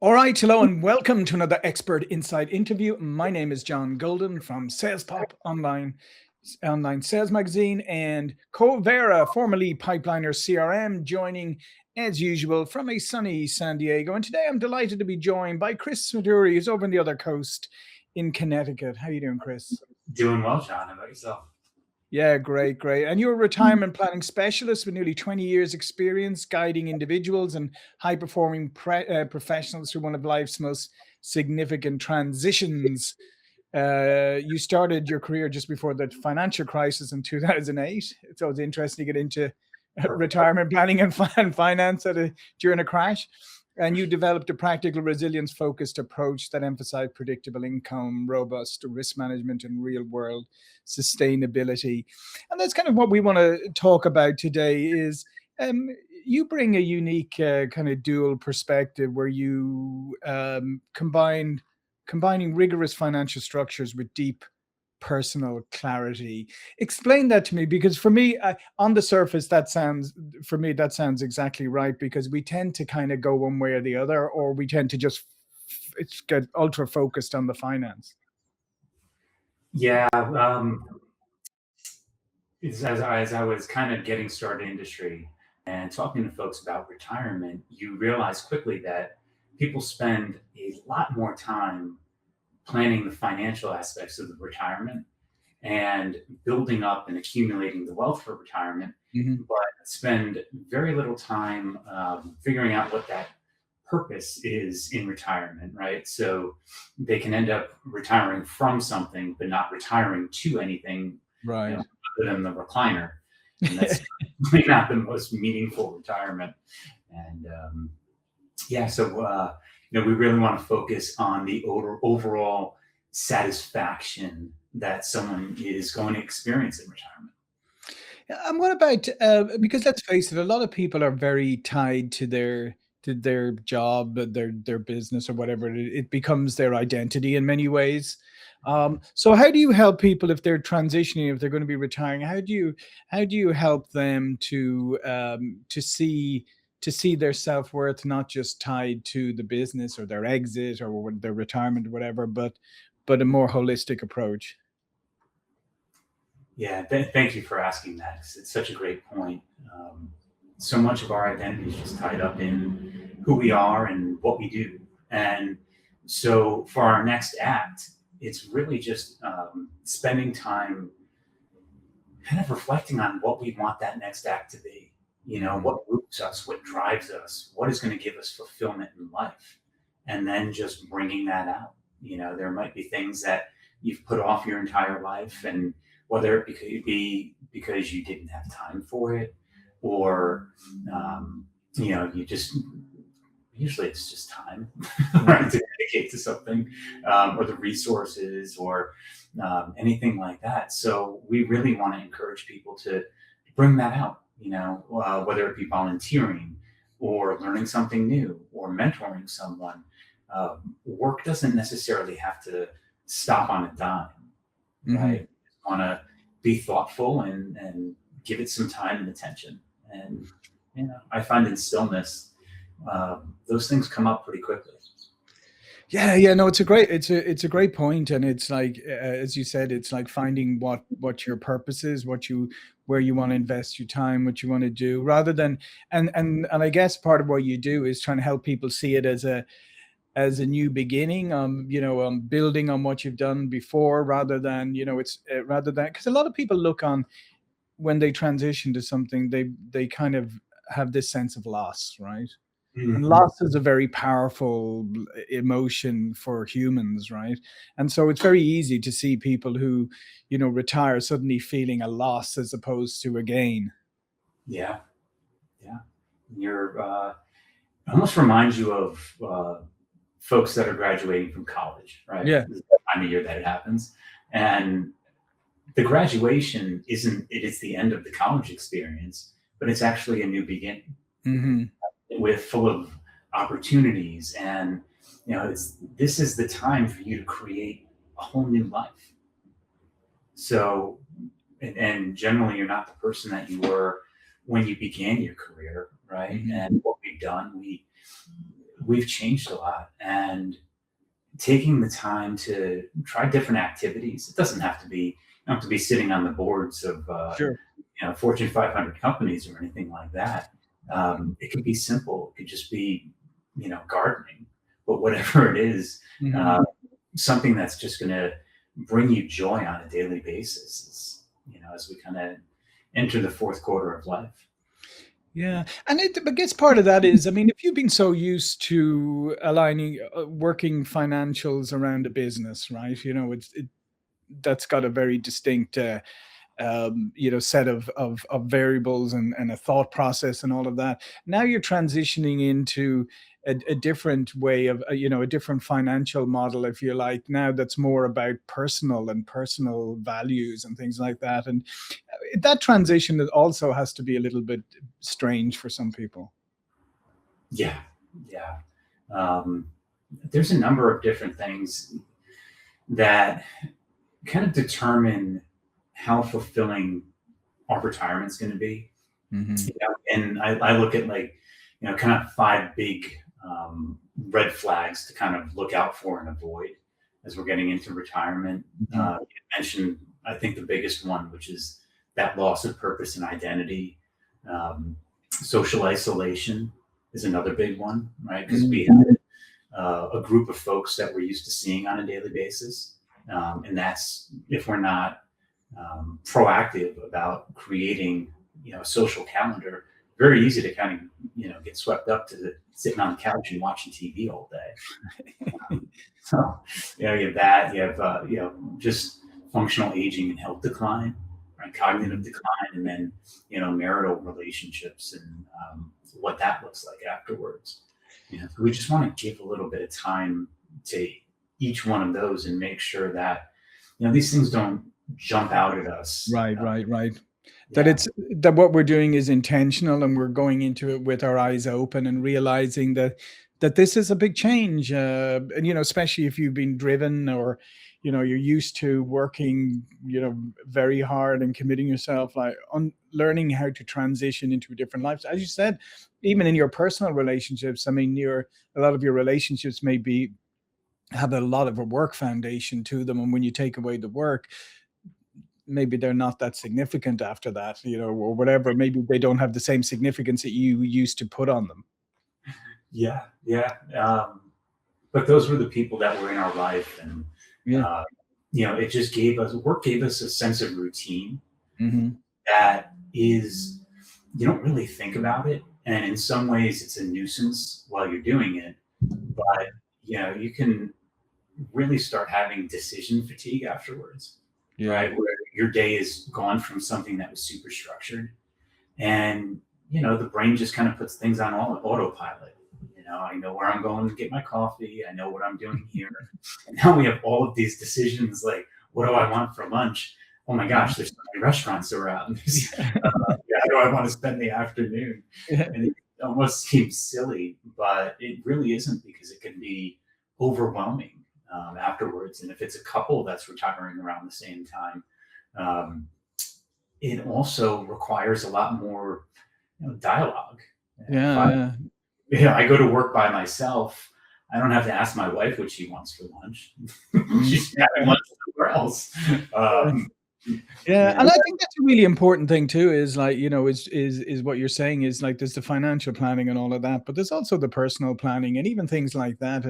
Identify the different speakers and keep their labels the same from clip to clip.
Speaker 1: All right, hello and welcome to another Expert Insight interview. My name is John Golden from SalesPOP online sales magazine, and Covera, formerly Pipeliner CRM, joining as usual from a sunny San Diego. And today I'm delighted to be joined by Chris Maduri, who's over on the other coast in Connecticut. How you doing, Chris?
Speaker 2: Doing well, John. How about yourself?
Speaker 1: Yeah, great, great. And you're a retirement planning specialist with nearly 20 years experience guiding individuals and high-performing professionals through one of life's most significant transitions. You started your career just before the financial crisis in 2008. So it's interesting to get into
Speaker 2: Perfect.
Speaker 1: retirement planning and finance during a crash. And you developed a practical, resilience-focused approach that emphasized predictable income, robust risk management, and real-world sustainability. And that's kind of what we want to talk about today. You bring a unique kind of dual perspective where you combining rigorous financial structures with deep personal clarity. Explain that to me, because for me, on the surface, that sounds exactly right, because we tend to kind of go one way or the other, or we tend to just it's get ultra focused on the finance.
Speaker 2: Yeah. As I was kind of getting started in industry and talking to folks about retirement, you realize quickly that people spend a lot more time planning the financial aspects of the retirement and building up and accumulating the wealth for retirement,
Speaker 1: Mhm.
Speaker 2: but spend very little time figuring out what that purpose is in retirement, right? So they can end up retiring from something, but not retiring to anything,
Speaker 1: Right.
Speaker 2: other than the recliner, and that's really not the most meaningful retirement. And yeah, so we really want to focus on the overall satisfaction that someone is going to experience in retirement.
Speaker 1: And what about because let's face it, a lot of people are very tied to their job, their business, or whatever. It becomes their identity in many ways. So how do you help people if they're transitioning, if they're going to be retiring? How do you help them to see their self worth not just tied to the business or their exit or their retirement or whatever, but a more holistic approach?
Speaker 2: Yeah, thank you for asking that. It's such a great point. Um, so much of our identity is just tied up in who we are and what we do. And so for our next act, it's really just spending time kind of reflecting on what we want that next act to be.
Speaker 1: Mhm.
Speaker 2: What moves us, what drives us, what is going to give us fulfillment in life, and then just bringing that out. There might be things that you've put off your entire life, and whether it could be because you didn't have time for it, or you just usually it's just time, right, to dedicate to something, or the resources, or anything like that. So we really want to encourage people to bring that out, whether it be volunteering or learning something new or mentoring someone. Work doesn't necessarily have to stop on a dime,
Speaker 1: Mhm.
Speaker 2: right? Want to be thoughtful and give it some time and attention. And I find in stillness, those things come up pretty quickly.
Speaker 1: Yeah, yeah, no, it's a great point, and it's like as you said, it's like finding what your purpose is, where you want to invest your time, what you want to do, rather than and I guess part of what you do is trying to help people see it as a new beginning, building on what you've done before, rather than it's rather than because a lot of people look on when they transition to something, they kind of have this sense of loss, right? And
Speaker 2: Mhm.
Speaker 1: loss is a very powerful emotion for humans, right? And so it's very easy to see people who, retire suddenly feeling a loss as opposed to a gain.
Speaker 2: Yeah, yeah. It almost reminds you of folks that are graduating from college, right?
Speaker 1: Yeah.
Speaker 2: This is the time of year that it happens. And the graduation isn't, it is the end of the college experience, but it's actually a new beginning
Speaker 1: Hmm.
Speaker 2: with full of opportunities. And, this is the time for you to create a whole new life. So, and generally, you're not the person that you were when you began your career, right?
Speaker 1: Hmm.
Speaker 2: And what we've done, we've changed a lot, and taking the time to try different activities. It doesn't have to be, you don't have to be sitting on the boards of
Speaker 1: Sure.
Speaker 2: Fortune 500 companies or anything like that. It could be simple. It could just be, gardening, but whatever it is,
Speaker 1: Mhm.
Speaker 2: uh, something that's just going to bring you joy on a daily basis. As we kind of enter the fourth quarter of life.
Speaker 1: Yeah, and I guess part of that is, I mean, if you've been so used to aligning, working financials around a business, right? That's got a very distinct, set of variables and a thought process and all of that. Now you're transitioning into a different way of, a different financial model, if you like. Now that's more about personal values and things like that. And that transition also has to be a little bit strange for some people.
Speaker 2: Yeah, yeah. Um, there's a number of different things that kind of determine how fulfilling our retirement's going to be.
Speaker 1: Hmm.
Speaker 2: And I look at, like, kind of five big red flags to kind of look out for and avoid as we're getting into retirement.
Speaker 1: Hmm.
Speaker 2: You mentioned, I think, the biggest one, which is that loss of purpose and identity. Social isolation is another big one, right? Because we had a group of folks that we're used to seeing on a daily basis. And that's, if we're not proactive about creating, a social calendar, very easy to kind of, get swept up to sitting on the couch and watching TV all day. So, you have that, you have, just functional aging and health decline, right? Cognitive decline, and then, marital relationships and what that looks like afterwards. So we just want to give a little bit of time to each one of those and make sure that, these things don't jump out at us.
Speaker 1: Right, right, right. That
Speaker 2: Yeah.
Speaker 1: it's that what we're doing is intentional, and we're going into it with our eyes open and realizing that this is a big change. And especially if you've been driven, or you're used to working, very hard and committing yourself, like on learning how to transition into a different life. As you said, even in your personal relationships, I mean, a lot of your relationships may be have a lot of a work foundation to them, and when you take away the work, maybe they're not that significant after that, or whatever. Maybe they don't have the same significance that you used to put on them.
Speaker 2: Yeah. Yeah. But those were the people that were in our life. And,
Speaker 1: Yeah.
Speaker 2: uh, it just work gave us a sense of routine
Speaker 1: Hmm.
Speaker 2: that is, you don't really think about it. And in some ways, it's a nuisance while you're doing it. But, you can really start having decision fatigue afterwards,
Speaker 1: Yeah.
Speaker 2: right? Where your day is gone from something that was super structured, and the brain just kind of puts things on autopilot. I know where I'm going to get my coffee. I know what I'm doing here, and now we have all of these decisions, like, what do I want for lunch? Oh my gosh, there's so many restaurants around. Yeah, how do I want to spend the afternoon?
Speaker 1: Yeah.
Speaker 2: And it almost seems silly, but it really isn't, because it can be overwhelming afterwards. And if it's a couple that's retiring around the same time, um, it also requires a lot more, dialogue. If
Speaker 1: Yeah.
Speaker 2: I,
Speaker 1: Yeah.
Speaker 2: I go to work by myself, I don't have to ask my wife what she wants for lunch.
Speaker 1: Mhm.
Speaker 2: She's having lunch somewhere else. Um,
Speaker 1: Yeah,
Speaker 2: yeah,
Speaker 1: and I think that's a really important thing too, is like, is what you're saying is like there's the financial planning and all of that, but there's also the personal planning, and even things like that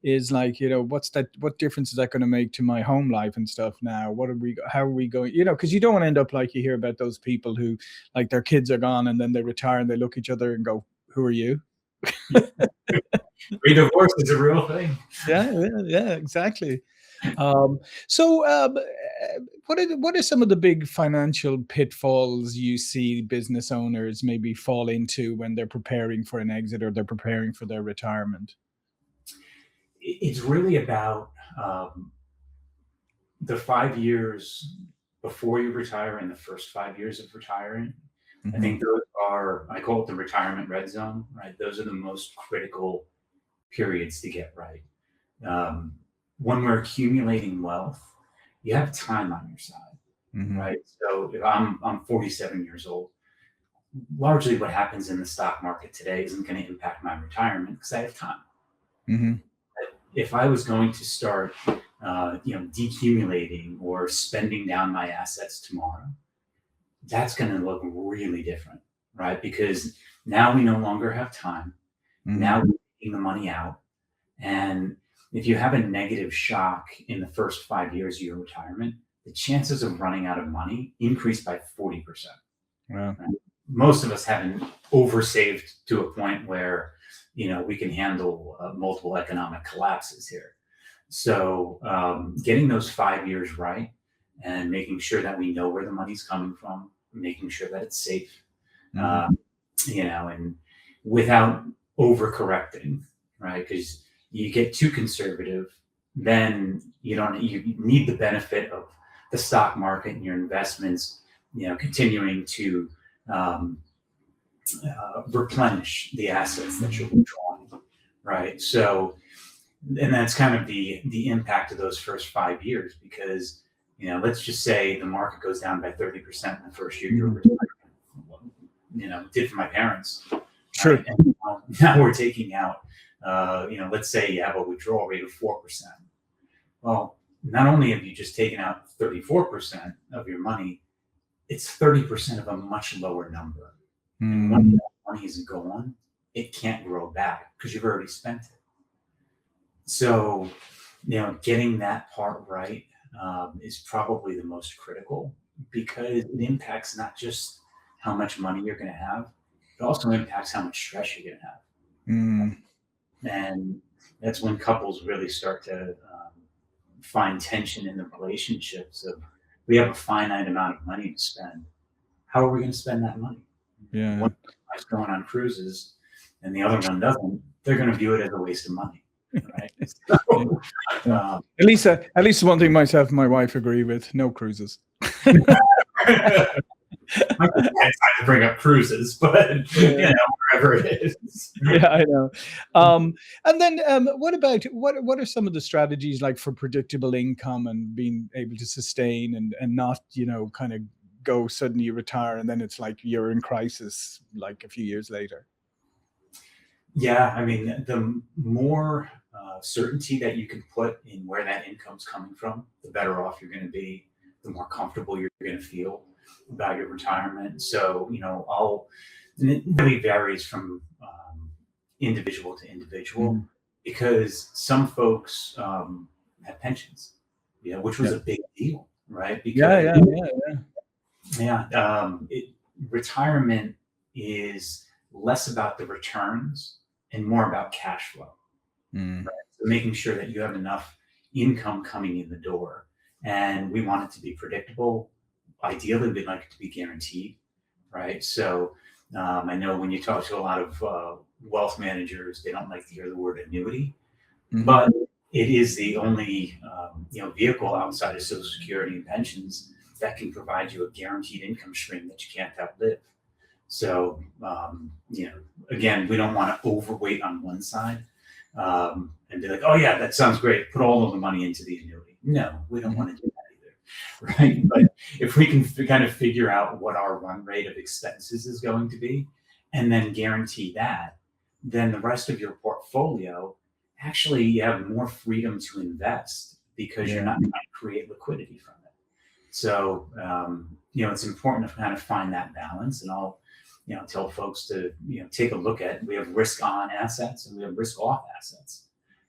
Speaker 1: is like, what difference is that going to make to my home life and stuff now? How are we going, because you don't want to end up like you hear about those people who, like, their kids are gone and then they retire and they look each other and go, who are you?
Speaker 2: divorce is a real thing.
Speaker 1: Yeah, yeah, yeah, exactly. Um, so, what are some of the big financial pitfalls you see business owners maybe fall into when they're preparing for an exit or they're preparing for their retirement?
Speaker 2: It's really about the 5 years before you retire and the first 5 years of retiring. I
Speaker 1: Hmm.
Speaker 2: think those are, I call it the retirement red zone, right? Those are the most critical periods to get right. Um, when we're accumulating wealth, you have time on your side,
Speaker 1: Hmm.
Speaker 2: right? So if I'm 47 years old, largely what happens in the stock market today isn't going to impact my retirement because I have time.
Speaker 1: Mm-hmm.
Speaker 2: If I was going to start, decumulating or spending down my assets tomorrow, that's going to look really different, right? Because now we no longer have time.
Speaker 1: Mm-hmm.
Speaker 2: Now we're taking the money out. And if you have a negative shock in the first 5 years of your retirement, the chances of running out of money increase by 40%.
Speaker 1: Wow.
Speaker 2: Right? Most of us haven't oversaved to a point where, we can handle multiple economic collapses here. So getting those 5 years right and making sure that we know where the money's coming from, making sure that it's safe,
Speaker 1: Mm-hmm.
Speaker 2: and without overcorrecting, right? Because you get too conservative, then you need the benefit of the stock market and your investments, continuing to um, replenish the assets that you're withdrawing, right? So, and that's kind of the impact of those first 5 years, because let's just say the market goes down by 30% in the first year you're retired. It did for my parents.
Speaker 1: Sure.
Speaker 2: Right? And now we're taking out, let's say you have a withdrawal rate of 4%. Well, not only have you just taken out 34% of your money, it's 30% of a much lower number. And when that money is gone, it can't grow back because you've already spent it. So, getting that part right is probably the most critical, because it impacts not just how much money you're going to have, it also impacts how much stress you're going to have. And that's when couples really start to find tension in the relationships of, we have a finite amount of money to spend. How are we going to spend that money?
Speaker 1: Yeah.
Speaker 2: One guy's going on cruises and the other one doesn't, they're going to view it as a waste of money. Right? So,
Speaker 1: at least one thing myself and my wife agree with: no cruises.
Speaker 2: I think it's time to bring up cruises, but wherever it is.
Speaker 1: Yeah, I know. And then what about what are some of the strategies like for predictable income and being able to sustain and not, kind of go suddenly you retire and then it's like you're in crisis like a few years later?
Speaker 2: Yeah, I mean, the more certainty that you can put in where that income's coming from, the better off you're going to be, the more comfortable you're going to feel about your retirement. So, and it really varies from individual to individual, because some folks have pensions, which was a big deal, right? Because retirement is less about the returns and more about cash flow. Right? So making sure that you have enough income coming in the door, and we want it to be predictable. Ideally, we'd like it to be guaranteed, right? So I know when you talk to a lot of wealth managers, they don't like to hear the word annuity, but it is the only vehicle outside of Social Security and pensions that can provide you a guaranteed income stream that you can't outlive. So again, we don't want to overweight on one side and be like, oh yeah, that sounds great, put all of the money into the annuity. No, we don't want to do that either, right? But if we can kind of figure out what our run rate of expenses is going to be, and then guarantee that, then the rest of your portfolio, actually you have more freedom to invest because you're not trying to create liquidity from it. So it's important to kind of find that balance. And I'll tell folks to take a look at, we have risk on assets and we have risk off assets,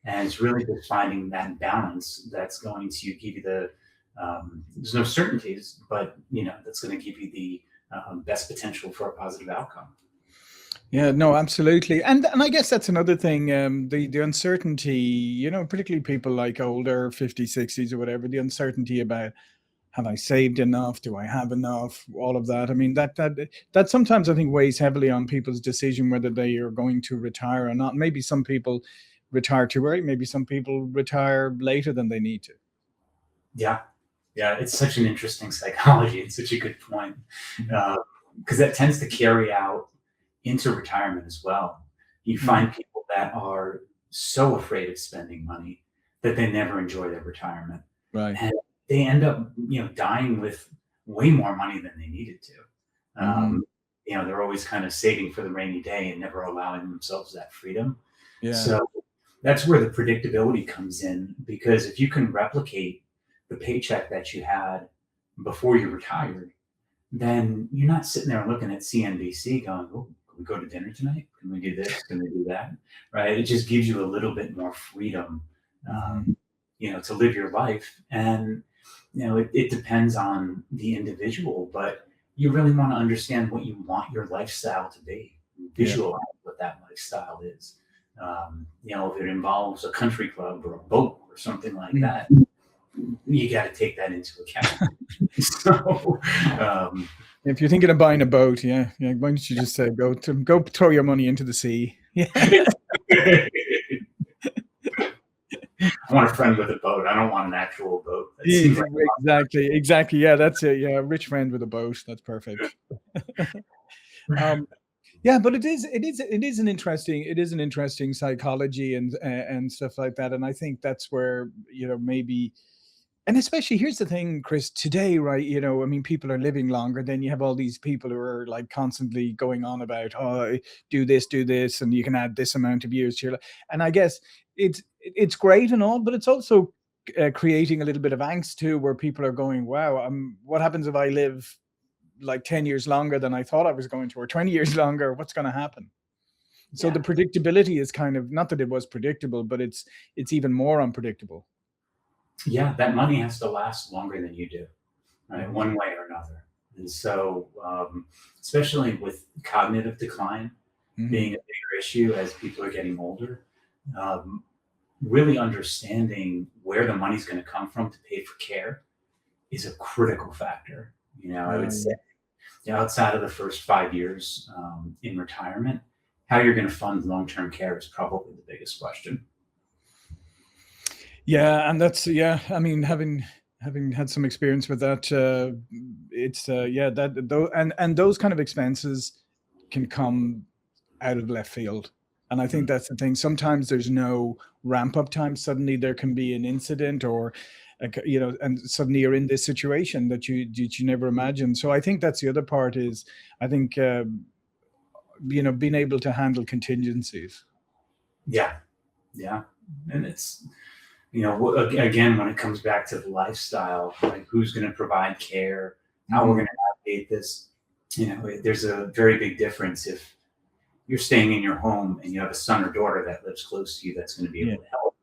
Speaker 2: and it's really just finding that balance that's going to give you the there's no certainties, but that's going to give you the best potential for a positive outcome.
Speaker 1: Yeah, no, absolutely. And I guess that's another thing, the uncertainty, particularly people like older 50s, 60s or whatever, the uncertainty about, have I saved enough? Do I have enough? All of that. I mean, that sometimes I think weighs heavily on people's decision whether they are going to retire or not. Maybe some people retire too early. Maybe some people retire later than they need to.
Speaker 2: Yeah, it's such an interesting psychology. It's such a good point, because that tends to carry out into retirement as well. You find people that are so afraid of spending money that they never enjoy their retirement.
Speaker 1: Right.
Speaker 2: And they end up, dying with way more money than they needed to. they're always kind of saving for the rainy day and never allowing themselves that freedom.
Speaker 1: Yeah.
Speaker 2: So that's where the predictability comes in, because if you can replicate the paycheck that you had before you retired, then you're not sitting there looking at CNBC going, oh, can we go to dinner tonight? Can we do this? Can we do that? Right? It just gives you a little bit more freedom,
Speaker 1: Mhm.
Speaker 2: to live your life. And, it depends on the individual, but you really want to understand what you want your lifestyle to be,
Speaker 1: Yeah.
Speaker 2: visualize what that lifestyle is. If it involves a country club or a boat or something like
Speaker 1: Mm.
Speaker 2: that, you got to take that into account. So,
Speaker 1: If you're thinking of buying a boat, yeah, why don't you just say go throw your money into the sea? Yeah.
Speaker 2: I want a friend with a boat. I don't want an actual boat. That seems like
Speaker 1: Exactly. Yeah, that's it. Yeah, a rich friend with a boat. That's perfect. Yeah, but it is an interesting psychology and stuff like that. And I think that's where, maybe, and especially here's the thing, Chris, today, right? I mean, people are living longer. Then you have all these people who are like constantly going on about, oh, do this, and you can add this amount of years to your life. And I guess it's great and all, but it's also creating a little bit of angst too, where people are going, wow, what happens if I live like 10 years longer than I thought I was going to, or 20 years longer? What's going to happen? So the
Speaker 2: yeah,
Speaker 1: predictability is kind of, not that it was predictable, but it's even more unpredictable.
Speaker 2: yeah. That money has to last longer than you do, right?
Speaker 1: Mhm.
Speaker 2: One way or another. And so, especially with cognitive decline being
Speaker 1: Mhm.
Speaker 2: a bigger issue as people are getting older, um, really understanding where the money's going to come from to pay for care is a critical factor. I would say,
Speaker 1: Yeah.
Speaker 2: outside of the first 5 years in retirement, how you're going to fund long-term care is probably the biggest question.
Speaker 1: Yeah, and that's, yeah. I mean, having had some experience with that, it's yeah, that though, and those kind of expenses can come out of left field. And I think
Speaker 2: Mm.
Speaker 1: that's the thing. Sometimes there's no ramp up time. Suddenly there can be an incident, or and suddenly you're in this situation that you never imagined. So I think that's the other part is, I think, being able to handle contingencies.
Speaker 2: Yeah, yeah, and it's again, when it comes back to the lifestyle, like who's going to provide care, how we're
Speaker 1: Mhm.
Speaker 2: going to navigate this. There's a very big difference if you're staying in your home and you have a son or daughter that lives close to you that's going to be
Speaker 1: Yeah.
Speaker 2: able to help,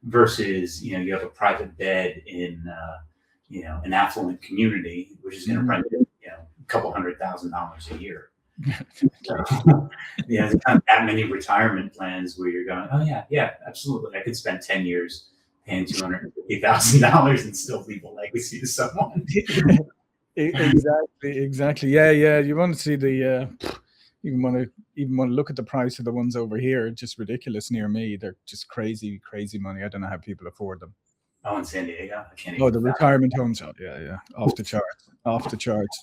Speaker 2: versus you have a private bed in an affluent community, which is going to
Speaker 1: Mhm.
Speaker 2: run a couple $100,000 a year. So, there's not that many retirement plans where you're going, oh yeah, absolutely, I could spend 10 years paying $250,000 and still leave a legacy to someone.
Speaker 1: Exactly. Yeah. You want to see even want to look at the price of the ones over here. It's just ridiculous near me. They're just crazy money. I don't know how people afford them.
Speaker 2: Oh, in San Diego, I can't
Speaker 1: Oh,
Speaker 2: even
Speaker 1: the
Speaker 2: fathom.
Speaker 1: retirement homes. Oh, yeah. Off the charts. Off the charts.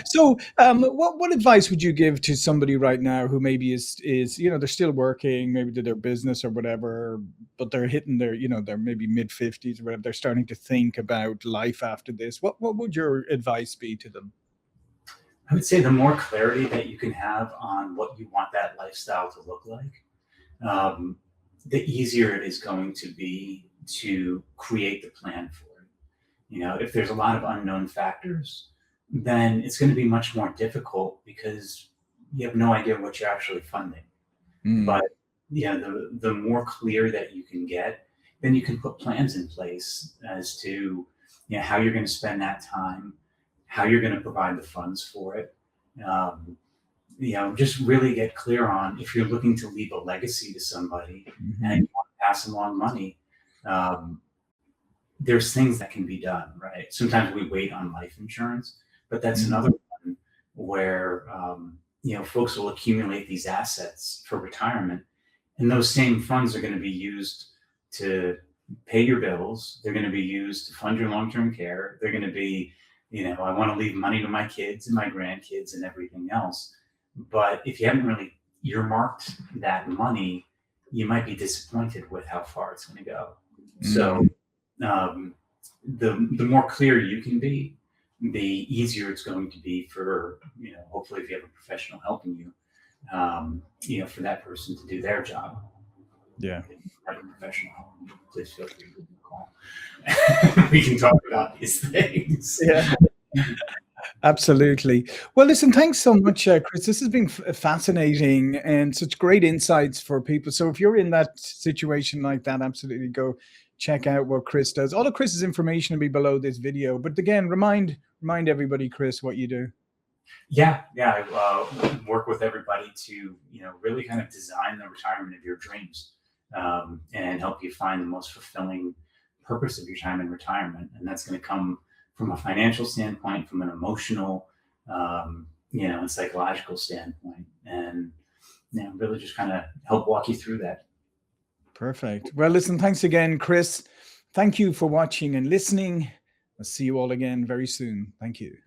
Speaker 1: So, what advice would you give to somebody right now who maybe is they're still working, maybe to their business or whatever, but they're hitting their they're maybe mid-50s or whatever. They're starting to think about life after this. What would your advice be to them?
Speaker 2: I would say the more clarity that you can have on what you want that lifestyle to look like, um, the easier it is going to be to create the plan for it. If there's a lot of unknown factors, then it's going to be much more difficult because you have no idea what you're actually funding.
Speaker 1: Mm,
Speaker 2: But the more clear that you can get, then you can put plans in place as to how you're going to spend that time, how you're going to provide the funds for it. Um, just really get clear on if you're looking to leave a legacy to somebody and
Speaker 1: mhm,
Speaker 2: you want to pass along money. Um, there's things that can be done, right? Sometimes we wait on life insurance, but that's
Speaker 1: mhm,
Speaker 2: another one where folks will accumulate these assets for retirement, and those same funds are going to be used to pay your bills. They're going to be used to fund your long-term care. They're going to be, I want to leave money to my kids and my grandkids and everything else. But if you haven't really earmarked that money, you might be disappointed with how far it's going to go. So
Speaker 1: mm,
Speaker 2: um, the more clear you can be, the easier it's going to be for, hopefully if you have a professional helping you, for that person to do their job.
Speaker 1: Yeah.
Speaker 2: If you have a professional helping you, please feel free to give me a call. We can talk about these things.
Speaker 1: Yeah. Absolutely. Well, listen, thanks so much, Chris. This has been fascinating and such great insights for people. So if you're in that situation like that, absolutely go check out what Chris does. All of Chris's information will be below this video. But again, remind everybody, Chris, what you do.
Speaker 2: Yeah. I work with everybody to, really kind of design the retirement of your dreams, and help you find the most fulfilling purpose of your time in retirement. And that's going to come from a financial standpoint, from an emotional, and psychological standpoint, and really just kind of help walk you through that.
Speaker 1: Perfect. Well, listen, thanks again, Chris. Thank you for watching and listening. I'll see you all again very soon. Thank you.